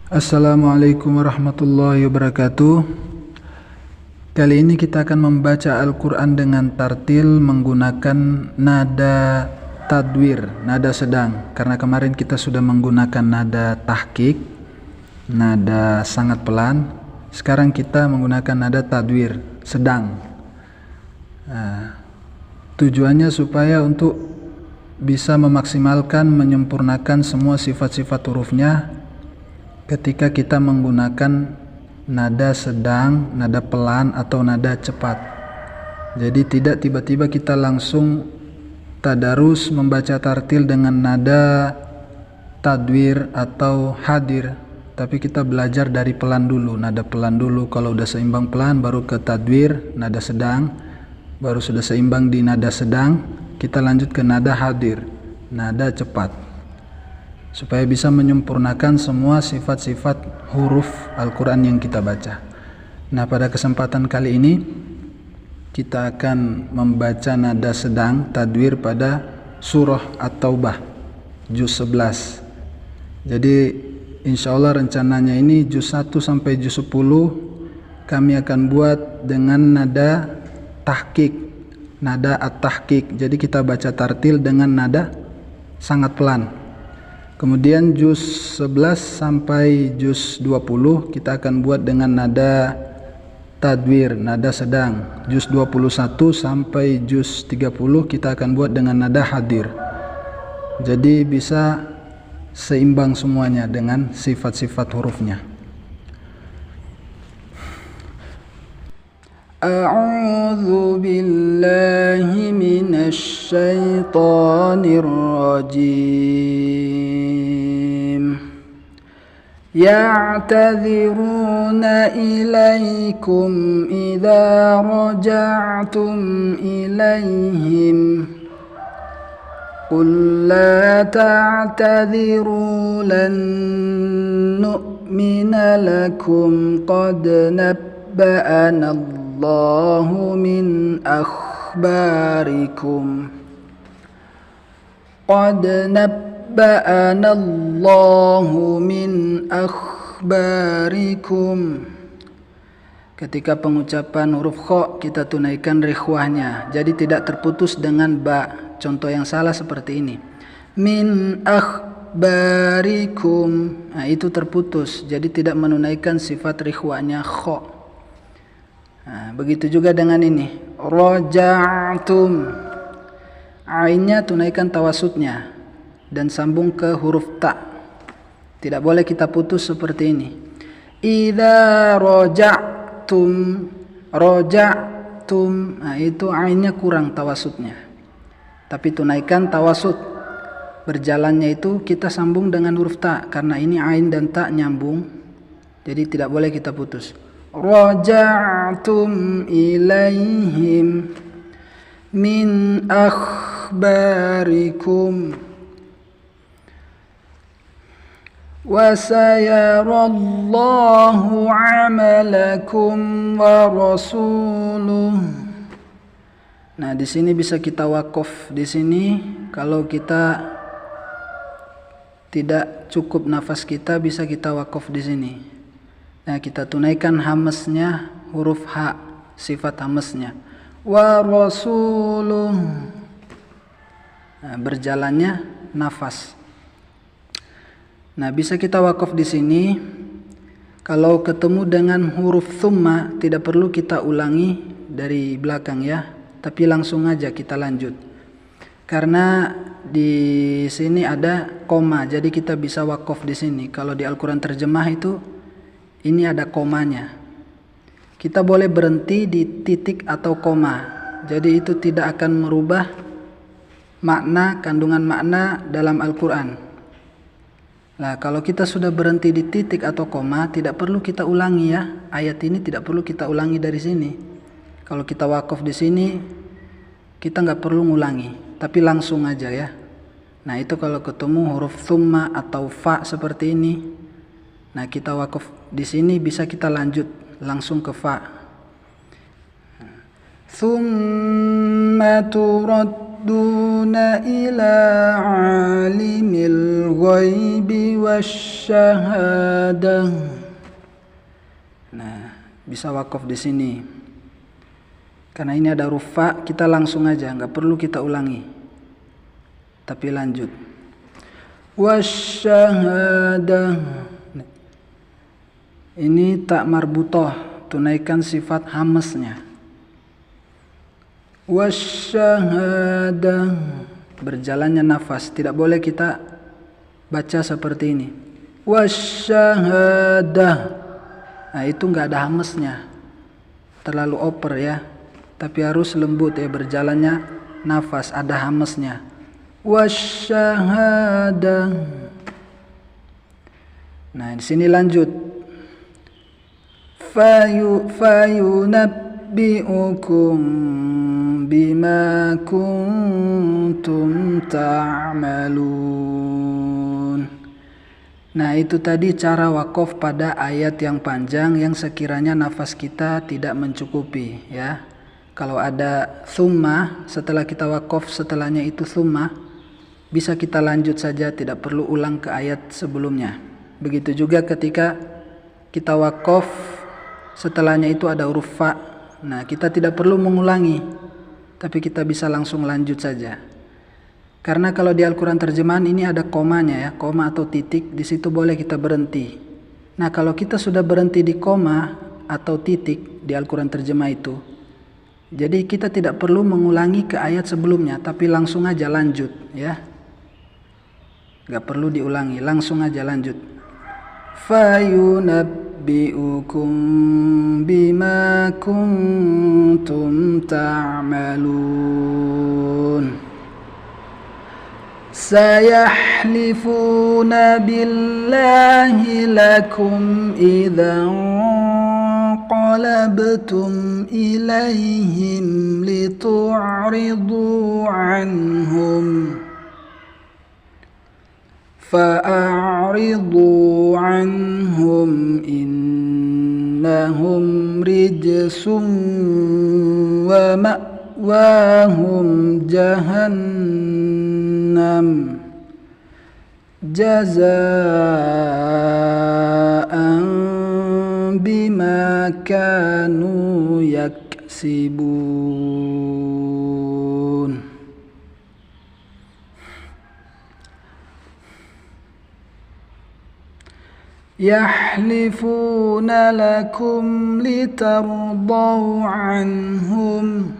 Assalamualaikum warahmatullahi wabarakatuh. Kali ini kita akan membaca Al-Quran dengan tartil menggunakan nada tadwir, nada sedang. Karena kemarin kita sudah menggunakan nada tahqiq, nada sangat pelan. Sekarang kita menggunakan nada tadwir, sedang. Tujuannya supaya untuk bisa memaksimalkan, menyempurnakan semua sifat-sifat hurufnya ketika kita menggunakan nada sedang, nada pelan atau nada cepat. Jadi tidak tiba-tiba kita langsung tadarus membaca tartil dengan nada tadwir atau hadir, tapi kita belajar dari pelan dulu, nada pelan dulu. Kalau udah seimbang pelan baru ke tadwir, nada sedang. Baru sudah seimbang di nada sedang, kita lanjut ke nada hadir, nada cepat, supaya bisa menyempurnakan semua sifat-sifat huruf Al-Quran yang kita baca. Nah, pada kesempatan kali ini kita akan membaca nada sedang tadwir pada surah At-Taubah juz 11. Jadi insya Allah rencananya ini juz 1 sampai juz 10 kami akan buat dengan nada tahqiq, nada at-tahqiq. Jadi kita baca tartil dengan nada sangat pelan. Kemudian juz 11 sampai juz 20 kita akan buat dengan nada tadwir, nada sedang. Juz 21 sampai juz 30 kita akan buat dengan nada hadir. Jadi bisa seimbang semuanya dengan sifat-sifat hurufnya. A'udzu billahi minasy syaithanir rajim. Ya'tadhiruna ilaikum idza raja'tum ilaihim. Qul la ta'tadhiru lan nu'mina lakum qad nabba'ana Allahu min akhbarikum. Qad nabba'ana Allahu min akhbarikum. Ketika pengucapan huruf kha kita tunaikan rikhwahnya, jadi tidak terputus dengan ba. Contoh yang salah seperti ini, min akhbarikum, nah itu terputus, jadi tidak menunaikan sifat rikhwahnya kha. Nah, begitu juga dengan ini, raja'tum, ainnya tunaikan tawasudnya dan sambung ke huruf ta. Tidak boleh kita putus seperti ini. Idza raja'tum, raja'tum, nah itu ainnya kurang tawasudnya. Tapi tunaikan tawasud. Berjalannya itu kita sambung dengan huruf ta, karena ini ain dan ta nyambung. Jadi tidak boleh kita putus. Raja'tum ilaihim min akhbarikum wa sayarallahu amalakum wa rasuluh. Nah, di sini bisa kita wakaf di sini. Kalau kita tidak cukup nafas kita, bisa kita wakaf di sini. Nah, kita tunaikan hamesnya, huruf ha, sifat hamesnya. Wa rasuluh. Nah, berjalannya nafas. Nah, bisa kita wakaf di sini. Kalau ketemu dengan huruf thumma, tidak perlu kita ulangi dari belakang ya, tapi langsung aja kita lanjut. Karena di sini ada koma, jadi kita bisa wakaf di sini. Kalau di Al-Quran terjemah itu ini ada komanya. Kita boleh berhenti di titik atau koma. Jadi itu tidak akan merubah makna, kandungan makna dalam Al-Quran. Nah, kalau kita sudah berhenti di titik atau koma, tidak perlu kita ulangi ya. Ayat ini tidak perlu kita ulangi dari sini. Kalau kita wakaf di sini, kita nggak perlu ngulangi, tapi langsung aja ya. Nah, itu kalau ketemu huruf thumma atau fa seperti ini, nah kita wakaf di sini, bisa kita lanjut langsung ke fa. Thumma turad إلى عالم الغيب والشهادة. Nah, bisa wakaf di sini. Karena ini ada huruf fa, kita langsung aja, nggak perlu kita ulangi. Tapi lanjut. Wasyahadah. Ini tak marbutoh, tunaikan sifat hamesnya. Wasyahadah, berjalannya nafas, tidak boleh kita baca seperti ini. Wasyahadah, nah itu nggak ada hamesnya, terlalu oper ya, tapi harus lembut ya, berjalannya nafas, ada hamesnya. Wasyahadah. Nah di sini lanjut. Fayunabbi'ukum bima kuntum ta'malun. Nah itu tadi cara wakaf pada ayat yang panjang yang sekiranya nafas kita tidak mencukupi ya. Kalau ada thumma setelah kita wakaf, setelahnya itu thumma, bisa kita lanjut saja, tidak perlu ulang ke ayat sebelumnya. Begitu juga ketika kita wakaf, setelahnya itu ada huruf fa. Nah kita tidak perlu mengulangi, tapi kita bisa langsung lanjut saja. Karena kalau di Al-Quran terjemahan ini ada komanya ya, koma atau titik, di situ boleh kita berhenti. Nah kalau kita sudah berhenti di koma atau titik di Al-Quran terjemah itu, jadi kita tidak perlu mengulangi ke ayat sebelumnya, tapi langsung aja lanjut ya. Gak perlu diulangi, langsung aja lanjut. Fayunabbi'ukum bima kuntum ta'malun. Sayahlifuna billahi lakum idza qalabtum ilaihim litu'ridu anhum. Fa'aridu anhum innahum rijsun wa ma'wahum jahannam jazaan bima kanu yaksibun. Yahlifuna lakum litardaw anhum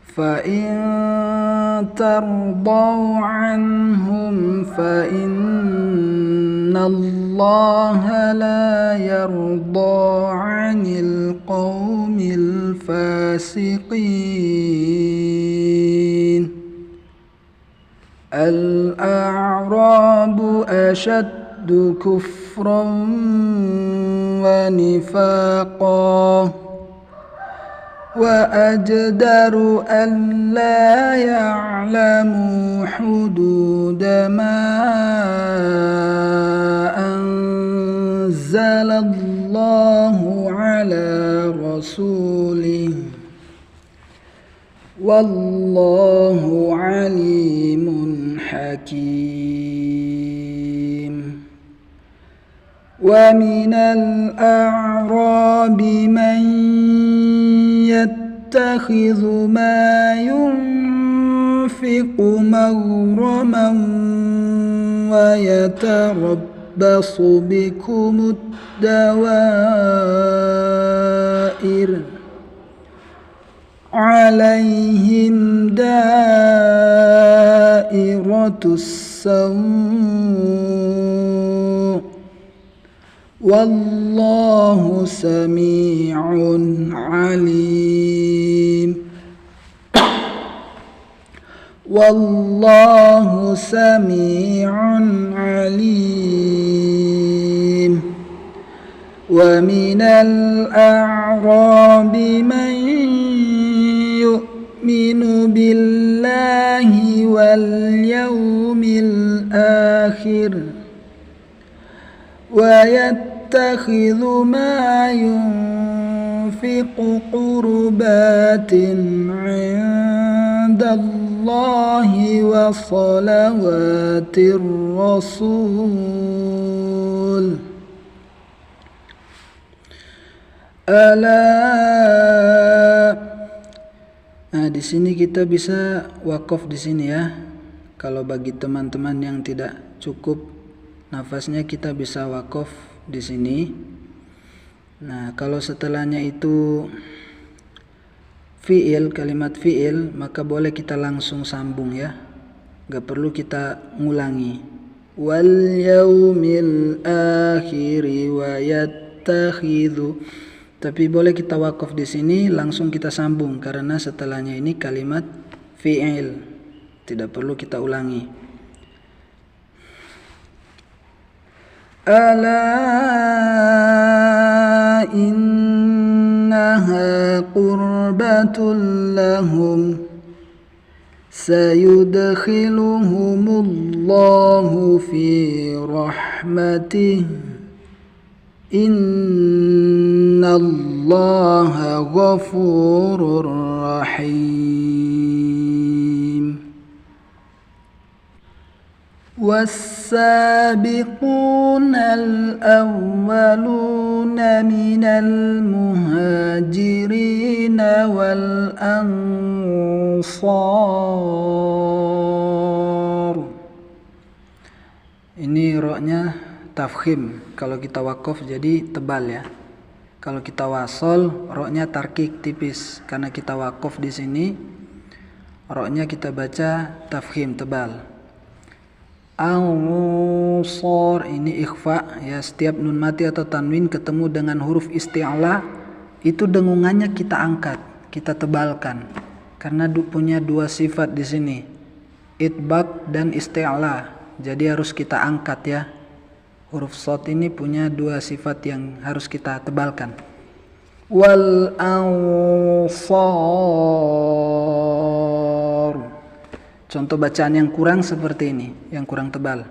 fa in tardaw anhum fa innallaha la yarda 'anil qaumil fasiqin. Al-a'rabu ashaddu kufran wa nifaqan wa ajdaru an la ya'lamu hududa ma anzalallahu ala rasulih wallahu alimun hakim. Wa minal a'rabi man yattakhidhu ma yunfiqu maghraman wa yatarabbasu bikumud dawair alaihim dairatus sawu wallahu sami'un alim. Wallahu sami'un alim. Wa minal a'rabi man yu'minu billahi wal yawmil akhir wa yattakhidhu ma yunfiqu qurbatin 'inda Allahi wa salawatir rasul. Ala. Nah, di sini kita bisa wakaf di sini ya. Kalau bagi teman-teman yang tidak cukup nafasnya, kita bisa wakaf di sini. Nah, kalau setelahnya itu fi'il, kalimat fi'il, maka boleh kita langsung sambung ya. Gak perlu kita ngulangi. Wal yaumil akhiri wa yattakhidhu. Tapi boleh kita wakaf di sini langsung kita sambung karena setelahnya ini kalimat fi'il. Tidak perlu kita ulangi. Ala innaha qurbatul lahum sayudkhiluhumullahu fi rahmatih innallaha ghafurur rahim. والسابقون الأولون من المهاجرين والأنصار. Ini roknya tafkhim. Kalau kita wakaf jadi tebal ya. Kalau kita wasol roknya tarkik tipis. Karena kita wakaf di sini roknya kita baca tafkhim tebal. Ansor ini ikhfa ya, setiap nun mati atau tanwin ketemu dengan huruf isti'la itu dengungannya kita angkat, kita tebalkan karena punya dua sifat di sini, itbaq dan isti'la. Jadi harus kita angkat ya. Huruf shad ini punya dua sifat yang harus kita tebalkan. Wal ansar. Contoh bacaan yang kurang seperti ini, yang kurang tebal.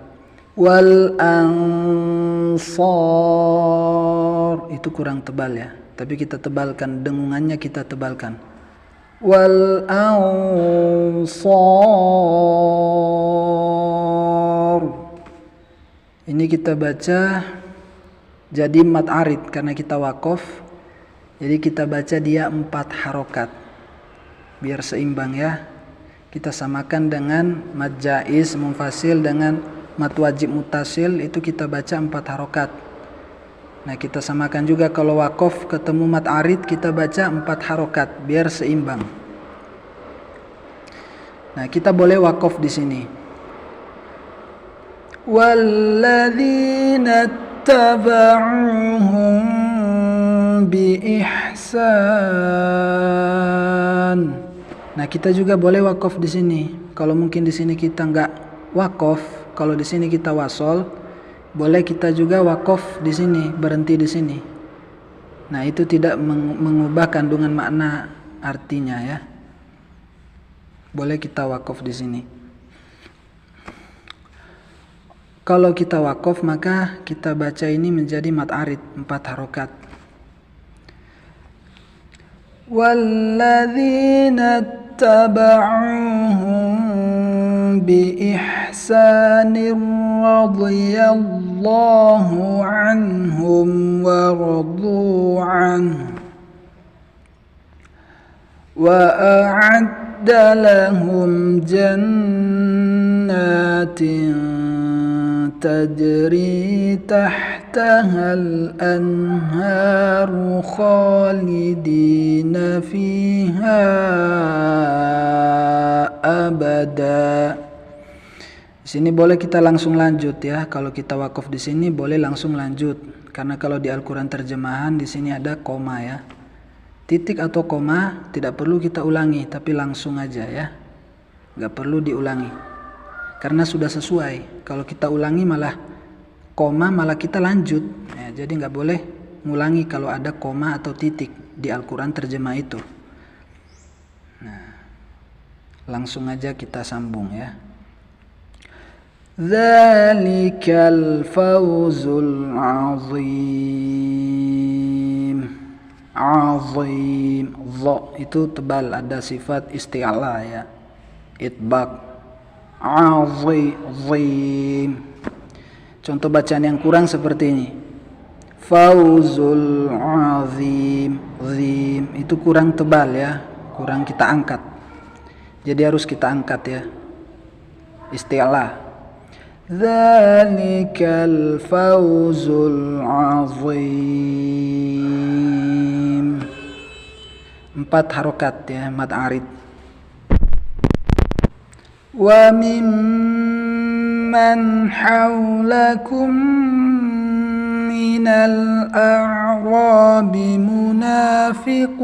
Wal ansar itu kurang tebal ya, tapi kita tebalkan, dengungannya kita tebalkan. Wal ansar. Ini kita baca jadi mad arid karena kita wakaf. Jadi kita baca dia 4 harokat. Biar seimbang ya. Kita samakan dengan mad jaiz munfasil dengan mad wajib mutasil, itu kita baca 4 harokat. Nah, kita samakan juga kalau wakaf ketemu mad arid kita baca 4 harokat biar seimbang. Nah, kita boleh wakaf di sini. Walladzina taba'uhum bi ihsan. Nah, kita juga boleh wakaf di sini. Kalau mungkin di sini kita nggak wakaf, kalau di sini kita wasol, boleh kita juga wakaf di sini, berhenti di sini. Nah, itu tidak mengubah kandungan makna artinya ya. Boleh kita wakaf di sini. Kalau kita wakaf maka kita baca ini menjadi mad arid 4 harokat. Walladzina اتبعوهم بإحسان رضي الله عنهم ورضوا عنه وأعد لهم جنات تجري تحتها الأنهار خالدين فيها أبدا. Di sini boleh kita langsung lanjut ya. Kalau kita wakaf di sini boleh langsung lanjut. Karena kalau di Al-Quran terjemahan di sini ada koma ya. Titik atau koma tidak perlu kita ulangi, tapi langsung aja ya. Gak perlu diulangi. Karena sudah sesuai. Kalau kita ulangi malah koma, malah kita lanjut ya, jadi nggak boleh ngulangi kalau ada koma atau titik di Al-Quran terjemah itu. Nah, langsung aja kita sambung ya. Dzalikal fawzul azim. Azim, dha itu tebal, ada sifat isti'ala ya. itbaq. Azim. Contoh bacaan yang kurang seperti ini. Fauzul azim. Zim itu kurang tebal ya, kurang kita angkat. Jadi harus kita angkat ya. Isti'la. Dzalikal fauzul azim. 4 harokat ya, mad arid. Wa mimman hawlakum minal a'rabi munafiqun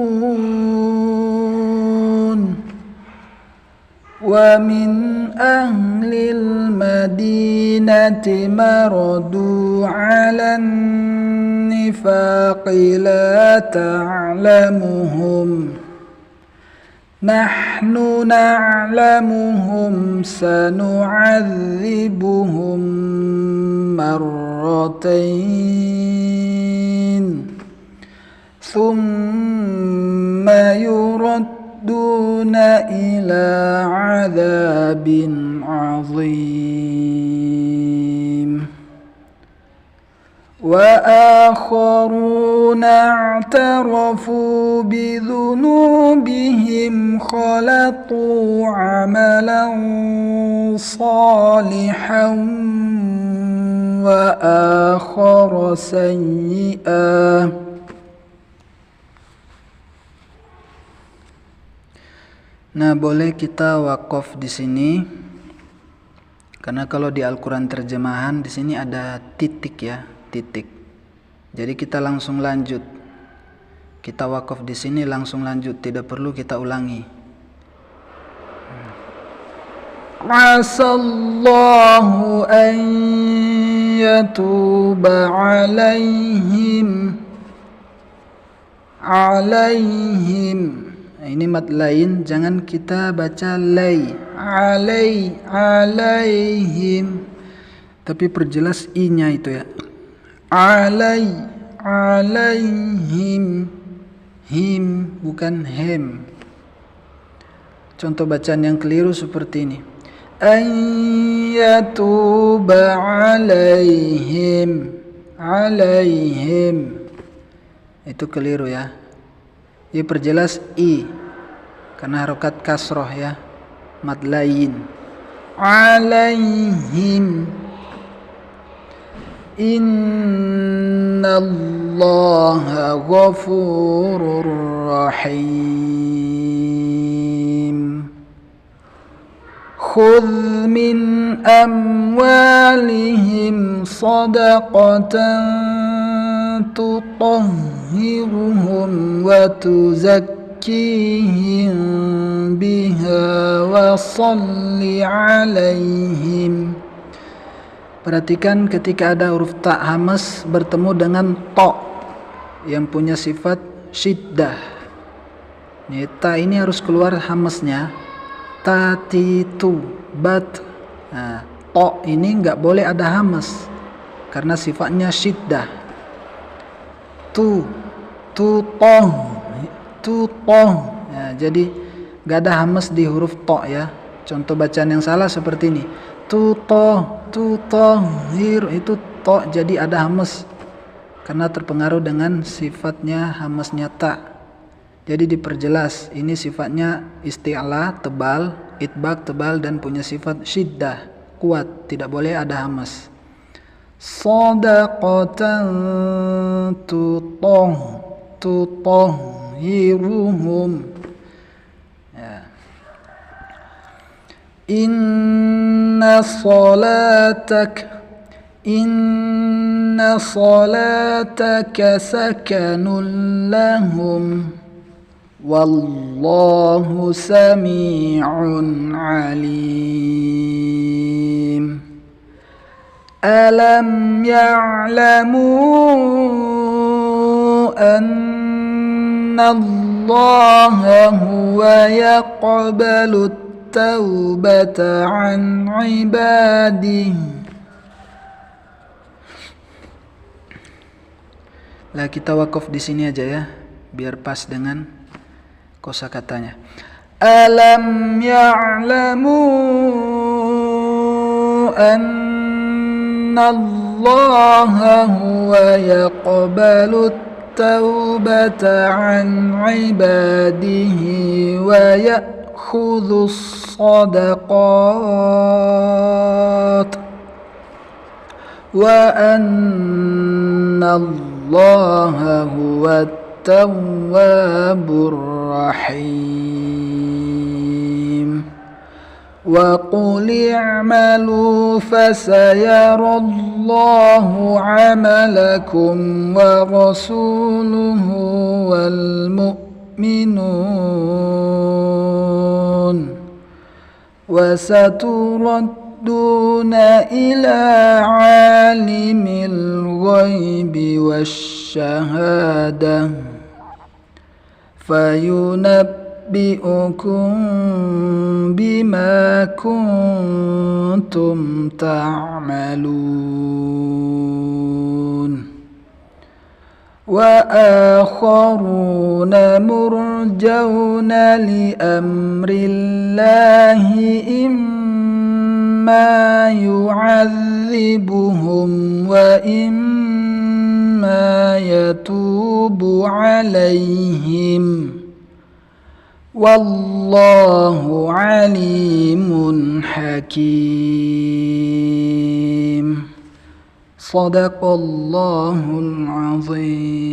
wa min ahlil madinati maradu 'alan nifaqi la ta'lamuhum nahnu na'lamuhum sanu'adzibuhum marratain thumma yuradduna ila 'adzabin 'adzim wa akharuna i'tarafu bidhunubihim khalatu 'amalan salihan wa akhara sayyi'an. Nah, boleh kita wakaf di sini. Karena kalau di Al-Qur'an terjemahan di sini ada titik ya, titik. Jadi kita langsung lanjut. Kita wakaf di sini langsung lanjut, tidak perlu kita ulangi. Asallahu an yatuba alaihim. Nah, ini mad lain, jangan kita baca lay. Alaihim. Tapi perjelas i-nya itu ya. Alaihim. Him bukan hem. Contoh bacaan yang keliru seperti ini. Ayyatuba alaihim. Itu keliru ya. Ia perjelas i karena harokat kasroh ya, mad lain. Alaihim. Innallaha ghafurur rahim. Khudh min amwalihim sadaqatan tutahhiruhum wa tuzakkihim biha wa salli alaihim. Perhatikan ketika ada huruf ta hamas bertemu dengan to yang punya sifat syiddah. Ta ini harus keluar hamasnya. Tatitu bat. Nah, to ini nggak boleh ada hamas karena sifatnya syiddah. Tu toh. Ya, jadi nggak ada hamas di huruf to ya. Contoh bacaan yang salah seperti ini. Tutahhir itu to jadi ada hamas karena terpengaruh dengan sifatnya hamasnya ta. Jadi diperjelas ini sifatnya isti'la tebal, itbaq tebal dan punya sifat syiddah kuat, tidak boleh ada hamas. Shadaqatan tutahhiruhum. Ya. Inna salataka sakanun lahum wallahu sami'un alim. Alam ya'lamu anna Allaha huwa yaqbalu taubata an ibadihi. Lah kita wakaf di sini aja ya, biar pas dengan kosakatanya. ألم يعلموا أن الله هو يقبل التوبة عن عباده ويأخذ الصدقات وأن الله هو التواب الرحيم وقل اعملوا فسيرى الله عملكم ورسوله والمؤمنون وستردون إلى عالم الغيب والشهادة فينبئكم بما كنتم تعملون وآخرون مرجون لأمر الله إما يعذبهم وإما يتوب عليهم والله عليم حكيم صدق الله العظيم.